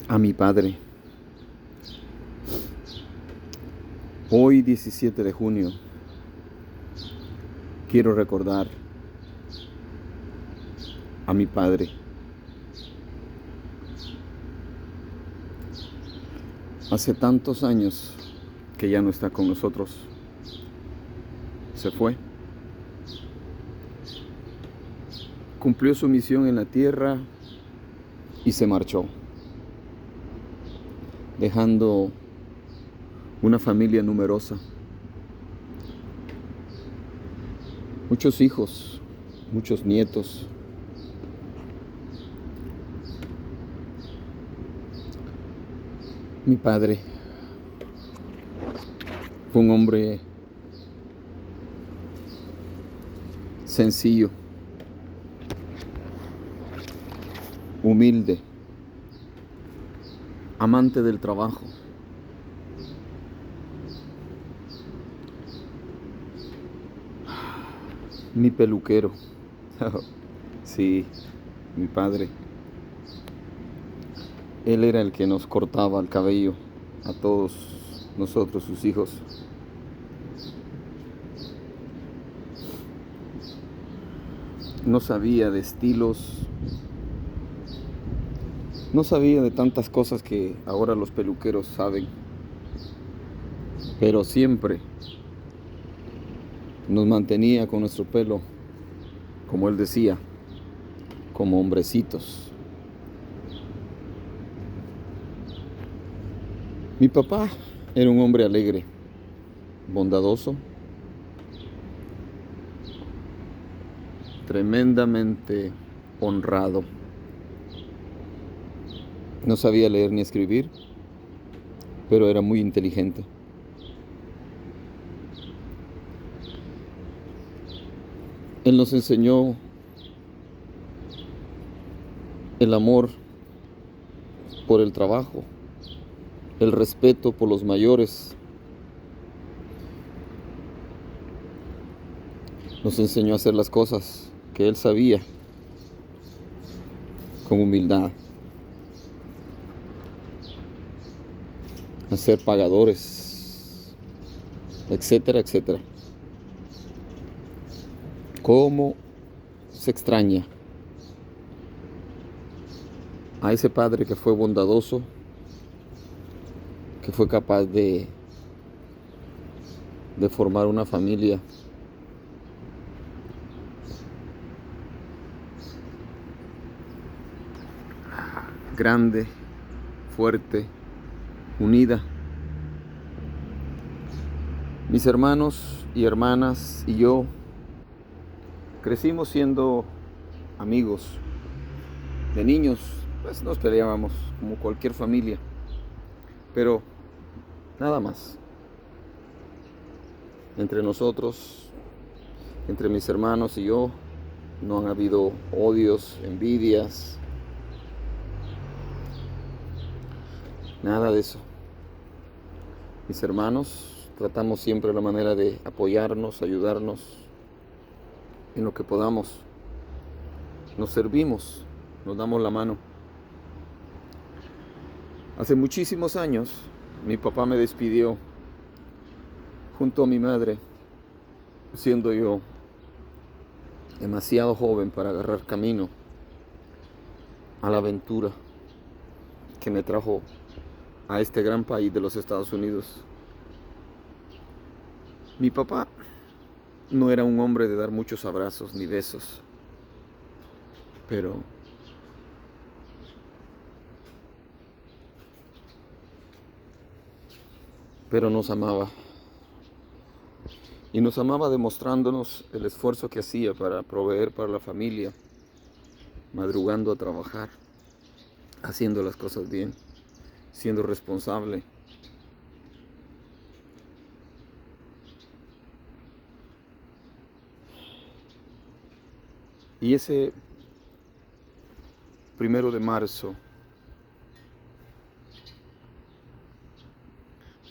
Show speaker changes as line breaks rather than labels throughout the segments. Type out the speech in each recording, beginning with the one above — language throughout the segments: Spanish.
a mi padre. Hoy, 17 de junio, quiero recordar a mi padre. Hace tantos años que ya no está con nosotros. Se fue. Cumplió su misión en la tierra y se marchó, dejando una familia numerosa, muchos hijos, muchos nietos. Mi padre fue un hombre sencillo, humilde, amante del trabajo. Mi peluquero. Sí, mi padre. Él era el que nos cortaba el cabello a todos nosotros, sus hijos. No sabía de estilos, no sabía de tantas cosas que ahora los peluqueros saben, pero siempre nos mantenía con nuestro pelo, como él decía, como hombrecitos. Mi papá era un hombre alegre, bondadoso, tremendamente honrado. No sabía leer ni escribir, pero era muy inteligente. Él nos enseñó el amor por el trabajo, el respeto por los mayores. Nos enseñó a hacer las cosas que él sabía con humildad, a ser pagadores, etcétera, etcétera. ¿Cómo se extraña a ese padre que fue bondadoso, que fue capaz de formar una familia grande, fuerte, unida? Mis hermanos y hermanas y yo crecimos siendo amigos. De niños, pues nos peleábamos como cualquier familia, pero nada más. Entre nosotros, entre mis hermanos y yo, no han habido odios, envidias, nada de eso. Mis hermanos, tratamos siempre la manera de apoyarnos, ayudarnos en lo que podamos. Nos servimos, nos damos la mano. Hace muchísimos años, mi papá me despidió junto a mi madre, siendo yo demasiado joven para agarrar camino a la aventura que me trajo a este gran país de los Estados Unidos. Mi papá no era un hombre de dar muchos abrazos ni besos, pero nos amaba. Y nos amaba demostrándonos el esfuerzo que hacía para proveer para la familia, madrugando a trabajar, haciendo las cosas bien, siendo responsable. Y ese 1 de marzo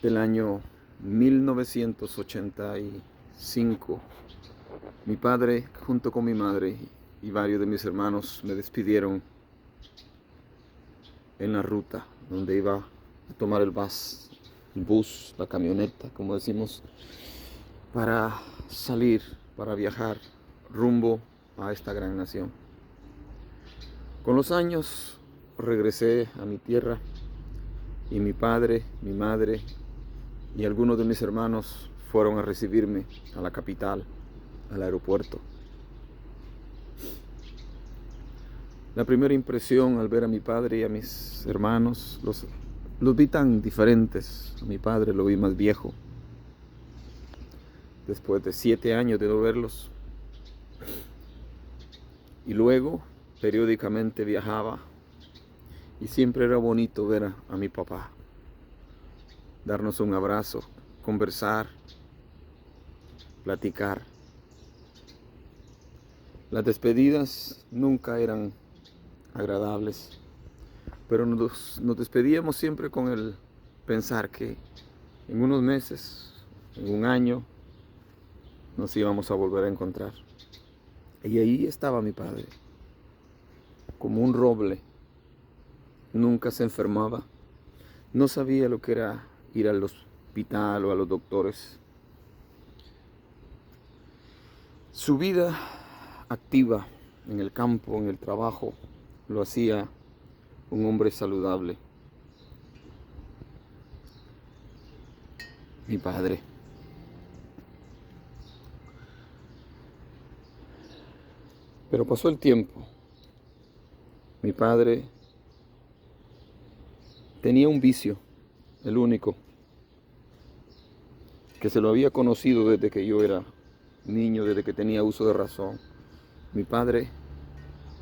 del año 1985, mi padre, junto con mi madre y varios de mis hermanos, me despidieron en la ruta donde iba a tomar el bus, la camioneta, como decimos, para salir, para viajar rumbo a esta gran nación. Con los años regresé a mi tierra y mi padre, mi madre y algunos de mis hermanos fueron a recibirme a la capital, al aeropuerto. La primera impresión al ver a mi padre y a mis hermanos, los vi tan diferentes. A mi padre lo vi más viejo, después de 7 años de no verlos. Y luego, periódicamente viajaba y siempre era bonito ver a mi papá, darnos un abrazo, conversar, platicar. Las despedidas nunca eran agradables, pero nos despedíamos siempre con el pensar que en unos meses, en un año, nos íbamos a volver a encontrar. Y ahí estaba mi padre, como un roble. Nunca se enfermaba, no sabía lo que era ir al hospital o a los doctores. Su vida activa en el campo, en el trabajo, lo hacía un hombre saludable. Mi padre. Pero pasó el tiempo. Mi padre tenía un vicio, el único, que se lo había conocido desde que yo era niño, desde que tenía uso de razón. Mi padre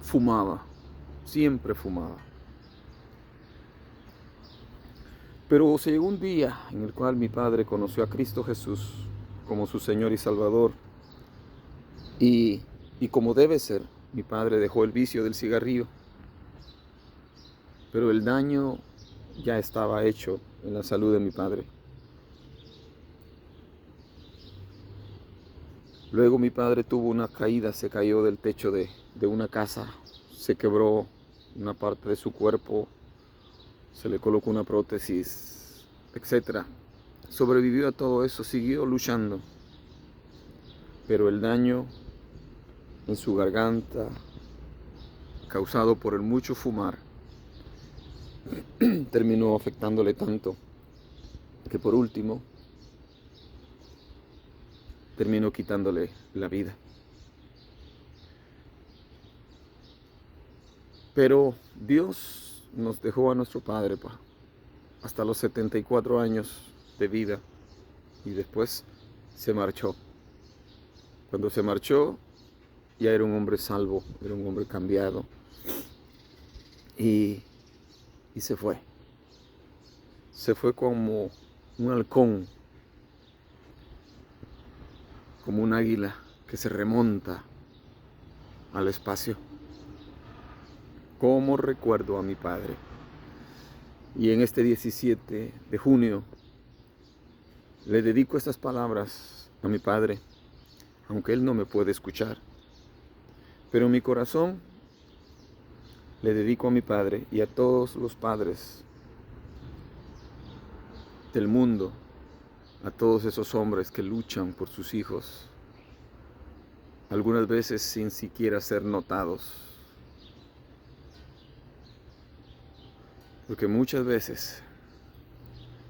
fumaba, siempre fumaba. Pero se llegó un día en el cual mi padre conoció a Cristo Jesús como su Señor y Salvador. Y como debe ser, mi padre dejó el vicio del cigarrillo. Pero el daño ya estaba hecho en la salud de mi padre. Luego mi padre tuvo una caída, se cayó del techo de una casa, se quebró una parte de su cuerpo, se le colocó una prótesis, etc. Sobrevivió a todo eso, siguió luchando, pero el daño en su garganta, causado por el mucho fumar, terminó afectándole tanto que por último terminó quitándole la vida. Pero Dios nos dejó a nuestro padre hasta los 74 años de vida y después se marchó. Cuando se marchó ya era un hombre salvo, era un hombre cambiado y se fue. Se fue como un halcón, como un águila que se remonta al espacio. Como recuerdo a mi padre. Y en este 17 de junio le dedico estas palabras a mi padre, aunque él no me puede escuchar. Pero en mi corazón le dedico a mi padre y a todos los padres del mundo, a todos esos hombres que luchan por sus hijos, algunas veces sin siquiera ser notados. Porque muchas veces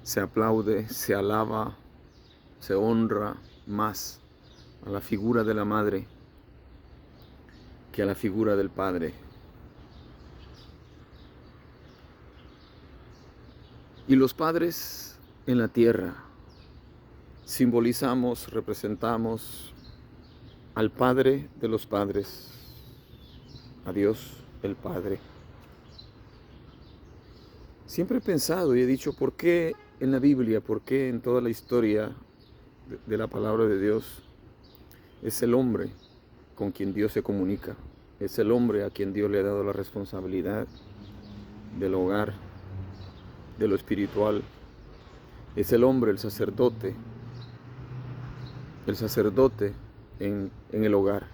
se aplaude, se alaba, se honra más a la figura de la madre que a la figura del padre. Y los padres en la tierra simbolizamos, representamos al Padre de los padres, a Dios el Padre. Siempre he pensado y he dicho, ¿por qué en la Biblia, por qué en toda la historia de la palabra de Dios es el hombre con quien Dios se comunica? Es el hombre a quien Dios le ha dado la responsabilidad del hogar, de lo espiritual. Es el hombre, el sacerdote en el hogar.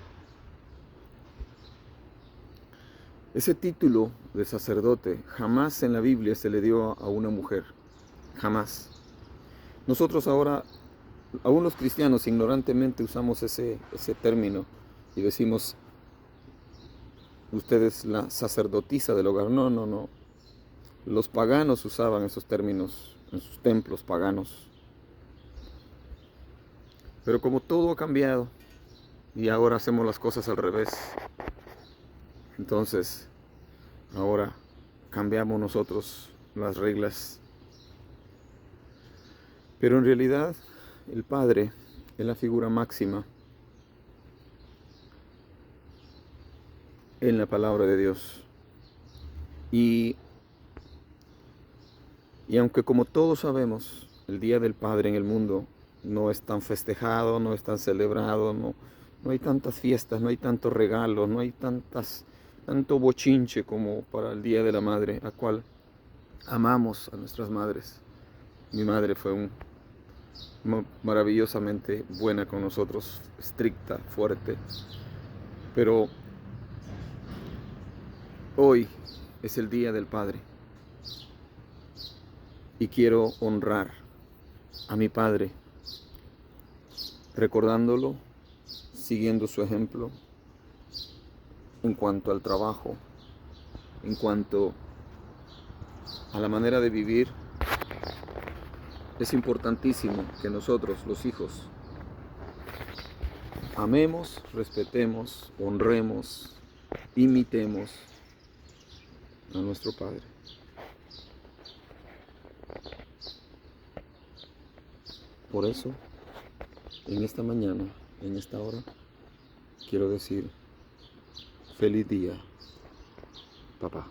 Ese título de sacerdote jamás en la Biblia se le dio a una mujer, jamás. Nosotros ahora, aún los cristianos, ignorantemente usamos ese término y decimos, usted es la sacerdotisa del hogar. No, no, no. Los paganos usaban esos términos en sus templos paganos. Pero como todo ha cambiado y ahora hacemos las cosas al revés, entonces ahora cambiamos nosotros las reglas. Pero en realidad el Padre es la figura máxima en la palabra de Dios. Y aunque como todos sabemos, el Día del Padre en el mundo no es tan festejado, no es tan celebrado, no hay tantas fiestas, no hay tantos regalos, no hay tanto bochinche como para el Día de la Madre, a cual amamos a nuestras madres. Mi madre fue maravillosamente buena con nosotros, estricta, fuerte, pero hoy es el Día del Padre y quiero honrar a mi padre, recordándolo, siguiendo su ejemplo en cuanto al trabajo, en cuanto a la manera de vivir. Es importantísimo que nosotros, los hijos, amemos, respetemos, honremos, imitemos a nuestro Padre. Por eso, en esta mañana, en esta hora, quiero decir, feliz día, papá.